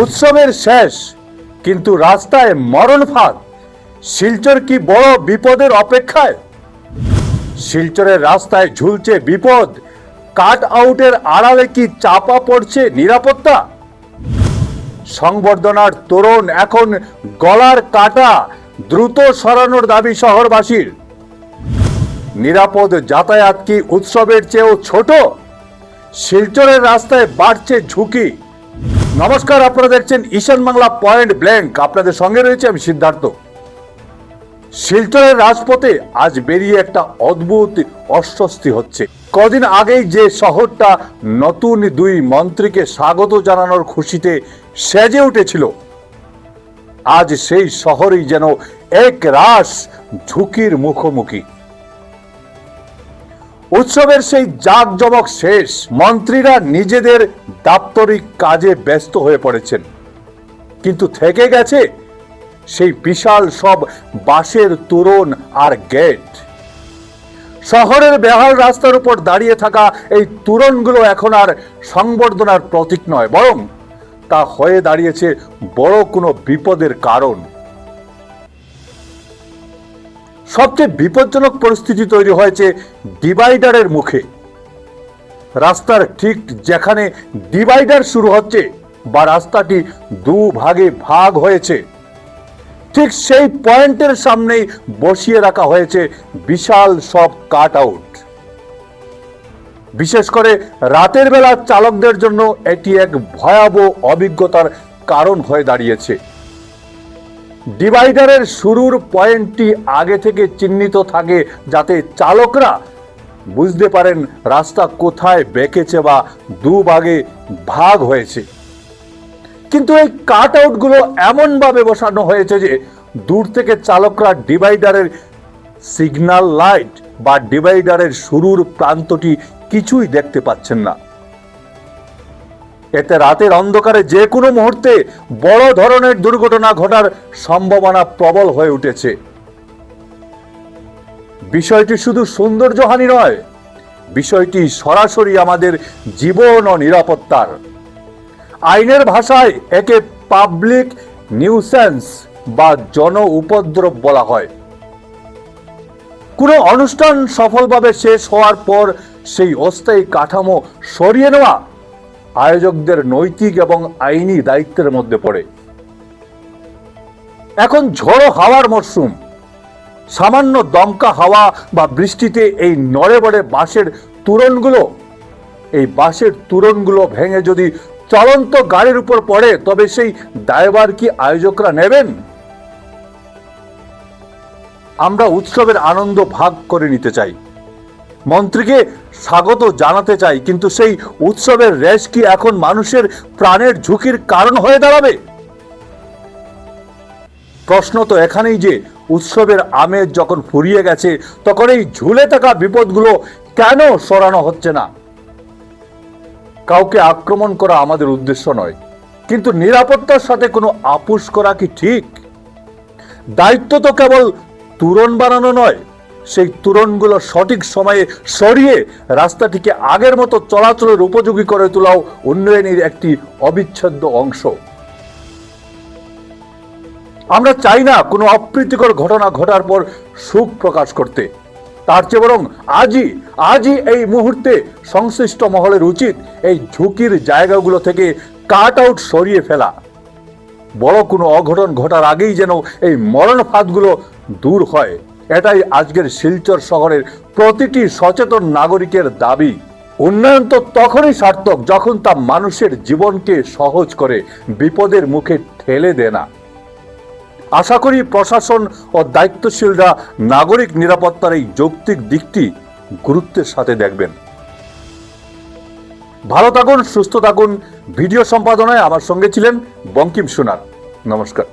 উৎসবের শেষ, কিন্তু রাস্তায় মরণ ফাঁদ। শিলচর কি বড় বিপদের অপেক্ষায়? শিলচরের রাস্তায় ঝুলছে বিপদ। কাট আউটের আড়ালে কি চাপা পড়ছে নিরাপত্তা? সংবর্ধনার তোরণ এখন গলার কাটা, দ্রুত সরানোর দাবি শহরবাসীর। নিরাপদ যাতায়াত কি উৎসবের চেয়েও ছোট? শিলচরের রাস্তায় বাড়ছে ঝুঁকি। নমস্কার, আপনারা দেখছেন ঈশান বাংলা পয়েন্ট ব্ল্যাঙ্ক। আপনাদের সঙ্গে রয়েছে আমি সিদ্ধার্থ। শিলচরের রাজপথে আজ বেরিয়ে একটা অদ্ভুত অস্বস্তি হচ্ছে। কদিন আগেই যে শহরটা নতুন দুই মন্ত্রীকে স্বাগত জানানোর খুশিতে সেজে উঠেছিল, আজ সেই শহরই যেন এক রাশ ঝুঁকির মুখোমুখি। উৎসবের সেই জাঁকজমক শেষ, মন্ত্রীরা নিজেদের দাপ্তরিক কাজে ব্যস্ত হয়ে পড়েছেন, কিন্তু থেকে গেছে সেই বিশাল সব বাঁশের তোরণ আর গেট। শহরের বেহাল রাস্তার উপর দাঁড়িয়ে থাকা এই তোরণগুলো এখন আর সংবর্ধনার প্রতীক নয়, বরং তা হয়ে দাঁড়িয়েছে বড় কোনো বিপদের কারণ। সবচেয়ে বিপজ্জনক পরিস্থিতি তৈরি হয়েছে ডিভাইডারের মুখে। রাস্তার ঠিক যেখানে ডিভাইডার শুরু হচ্ছে বা রাস্তাটি দুভাগে ভাগ হয়েছে, ঠিক সেই পয়েন্টের সামনেই বসিয়ে রাখা হয়েছে বিশাল সব কাট আউট। বিশেষ করে রাতের বেলা চালকদের জন্য এটি এক ভয়াবহ অভিজ্ঞতার কারণ হয়ে দাঁড়িয়েছে। ডিভাইডারের শুরুর পয়েন্টটি আগে থেকে চিহ্নিত থাকে, যাতে চালকরা বুঝতে পারেন রাস্তা কোথায় বেঁকেছে বা দুভাগে ভাগ হয়েছে। কিন্তু এই কাট আউটগুলো এমনভাবে বসানো হয়েছে যে দূর থেকে চালকরা ডিভাইডারের সিগন্যাল লাইট বা ডিভাইডারের শুরুর প্রান্তটি কিছুই দেখতে পাচ্ছেন না। এতে রাতের অন্ধকারে যে কোনো মুহূর্তে বড় ধরনের দুর্ঘটনা ঘটার সম্ভাবনা প্রবল হয়ে উঠেছে। বিষয়টি শুধু সৌন্দর্যহানি নয়, বিষয়টি সরাসরি আমাদের জীবন ও নিরাপত্তার। আইনের ভাষায় একে পাবলিক নিউসেন্স বা জন উপদ্রব বলা হয়। কোনো অনুষ্ঠান সফলভাবে শেষ হওয়ার পর সেই অস্থায়ী কাঠামো সরিয়ে নেওয়া আয়োজকদের নৈতিক এবং আইনি দায়িত্বের মধ্যে পড়ে। এখন ঝড়ো হাওয়ার মরশুম। সামান্য দমকা হাওয়া বা বৃষ্টিতে এই নড়ে বড়ে বাঁশের তোরণগুলো ভেঙে যদি চলন্ত গাড়ির উপর পড়ে, তবে সেই দায়ভার কি আয়োজকরা নেবেন? আমরা উৎসবের আনন্দ ভাগ করে নিতে চাই, মন্ত্রীকে স্বাগত জানাতে চাই, কিন্তু সেই উৎসবের রেশ কি এখন মানুষের প্রাণের ঝুঁকির কারণ হয়ে দাঁড়াবে? প্রশ্ন তো এখানেই যে উৎসবের আমেজ যখন ফুরিয়ে গেছে, তখন এই ঝুলে থাকা বিপদগুলো কেন সরানো হচ্ছে না? কাউকে আক্রমণ করা আমাদের উদ্দেশ্য নয়, কিন্তু নিরাপত্তার সাথে কোনো আপোষ করা কি ঠিক? দায়িত্ব তো কেবল তোরণ বানানো নয়, সেই তোরণগুলো সঠিক সময়ে সরিয়ে রাস্তাটিকে আগের মতো চলাচলের উপযোগী করে তোলাও উন্নয়নের একটি অবিচ্ছেদ্য অংশ। আমরা চাই না কোনো অপ্রীতিকর ঘটনা ঘটার পর শোক প্রকাশ করতে। তার চেয়ে বরং আজই এই মুহূর্তে সংশ্লিষ্ট মহলের উচিত এই ঝুঁকির জায়গাগুলো থেকে কাট আউট সরিয়ে ফেলা। বড় কোনো অঘটন ঘটার আগেই যেন এই মরণ ফাঁদগুলো দূর হয়, এটাই আজকের শিলচর শহরের প্রতিটি সচেতন নাগরিকের দাবি। উন্নয়ন তো তখনই সার্থক যখন তা মানুষের জীবনকে সহজ করে, বিপদের মুখে ঠেলে দেয় না। আশা করি প্রশাসন ও দায়িত্বশীলরা নাগরিক নিরাপত্তার এই যৌক্তিক দিকটি গুরুত্বের সাথে দেখবেন। ভালো থাকুন, সুস্থ থাকুন। ভিডিও সম্পাদনায় আমার সঙ্গে ছিলেন বঙ্কিম সোনার। নমস্কার।